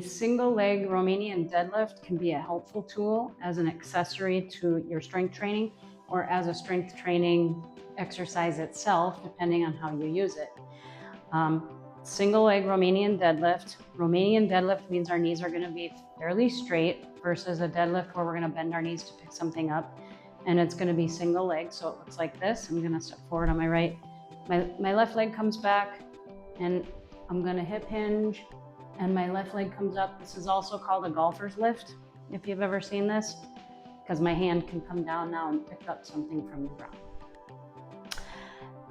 The single leg Romanian deadlift can be a helpful tool as an accessory to your strength training or as a strength training exercise itself, depending on how you use it. Single leg Romanian deadlift. Romanian deadlift means our knees are going to be fairly straight versus a deadlift where we're going to bend our knees to pick something up. And it's going to be single leg, so it looks like this. I'm going to step forward on my right. My left leg comes back, and I'm going to hip hinge, and my left leg comes up. This is also called a golfer's lift, if you've ever seen this, because my hand can come down now and pick up something from the ground.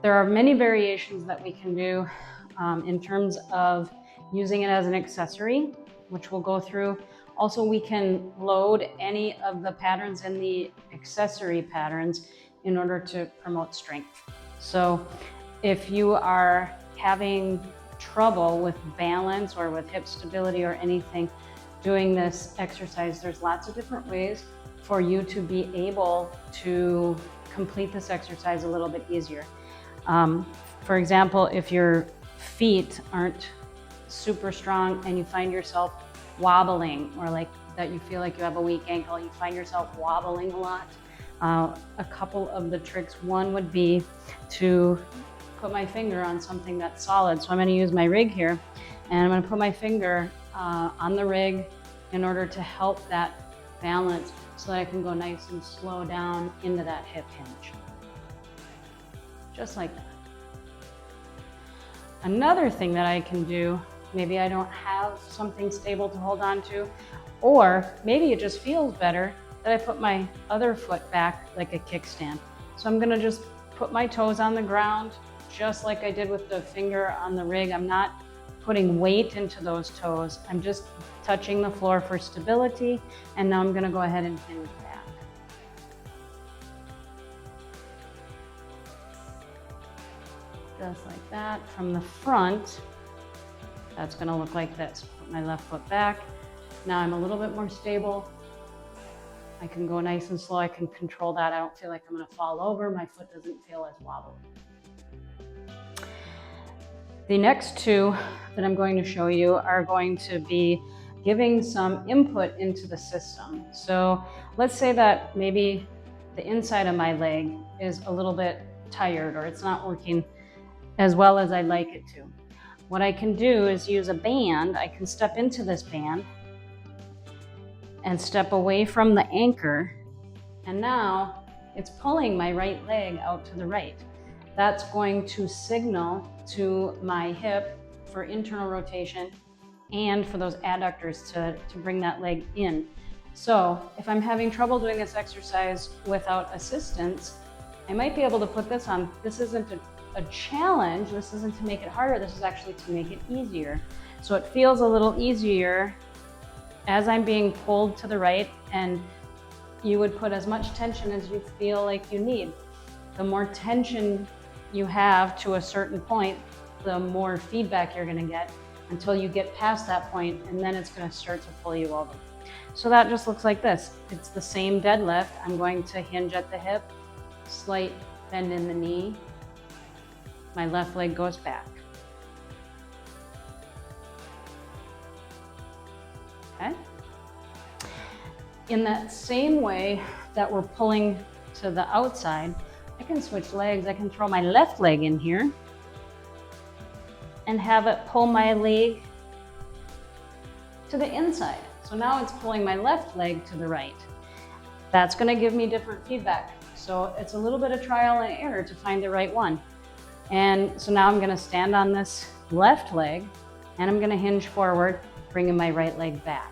There are many variations that we can do in terms of using it as an accessory, which we'll go through. Also, we can load any of the patterns in the accessory patterns in order to promote strength. So if you are having trouble with balance or with hip stability or anything doing this exercise, there's lots of different ways for you to be able to complete this exercise a little bit easier. For example, if your feet aren't super strong and you find yourself wobbling, or like that you feel like you have a weak ankle, you find yourself wobbling a lot, a couple of the tricks, one would be to put my finger on something that's solid. So I'm going to use my rig here, and I'm going to put my finger on the rig in order to help that balance so that I can go nice and slow down into that hip hinge. Just like that. Another thing that I can do, maybe I don't have something stable to hold on to, or maybe it just feels better that I put my other foot back like a kickstand. So I'm gonna just put my toes on the ground, just like I did with the finger on the rig. I'm not putting weight into those toes. I'm just touching the floor for stability, and now I'm gonna go ahead and hinge back. Just like that. From the front, that's gonna look like this. Put my left foot back. Now I'm a little bit more stable. I can go nice and slow. I can control that. I don't feel like I'm gonna fall over. My foot doesn't feel as wobbly. The next two that I'm going to show you are going to be giving some input into the system. So let's say that maybe the inside of my leg is a little bit tired, or it's not working as well as I'd like it to. What I can do is use a band. I can step into this band and step away from the anchor, and now it's pulling my right leg out to the right. That's going to signal to my hip for internal rotation and for those adductors to bring that leg in. So if I'm having trouble doing this exercise without assistance, I might be able to put this on. This isn't a challenge. This isn't to make it harder. This is actually to make it easier. So it feels a little easier as I'm being pulled to the right, and you would put as much tension as you feel like you need. The more tension you have to a certain point, the more feedback you're going to get until you get past that point, and then it's going to start to pull you over. So that just looks like this. It's the same deadlift. I'm going to hinge at the hip, slight bend in the knee. My left leg goes back. Okay. In that same way that we're pulling to the outside, I can switch legs. I can throw my left leg in here and have it pull my leg to the inside. So now it's pulling my left leg to the right. That's going to give me different feedback. So it's a little bit of trial and error to find the right one. And so now I'm going to stand on this left leg, and I'm going to hinge forward, bringing my right leg back.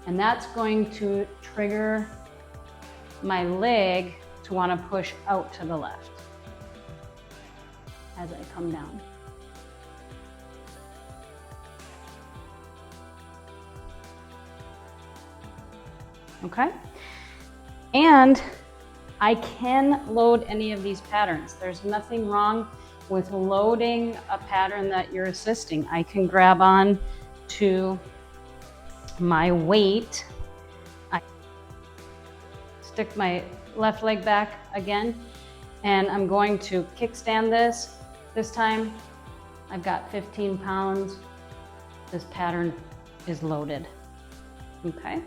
And that's going to trigger my leg to want to push out to the left as I come down. Okay? And I can load any of these patterns. There's nothing wrong with loading a pattern that you're assisting. I can grab on to my weight. I stick my left leg back again, and I'm going to kickstand this. This time I've got 15 pounds. This pattern is loaded. Okay.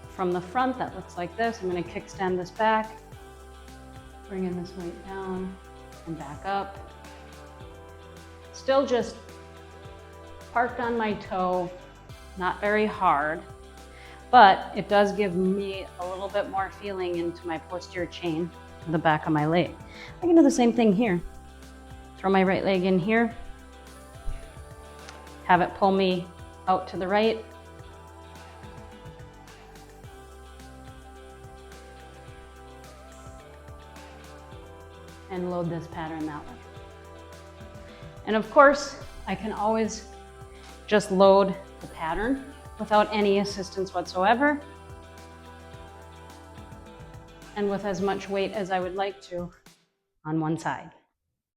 From the front, that looks like this. I'm going to kickstand this back, bringing this weight down and back up. Still just parked on my toe, not very hard, but it does give me a little bit more feeling into my posterior chain, the back of my leg. I can do the same thing here. Throw my right leg in here, have it pull me out to the right. And load this pattern that way. And of course, I can always just load the pattern without any assistance whatsoever, and with as much weight as I would like to on one side.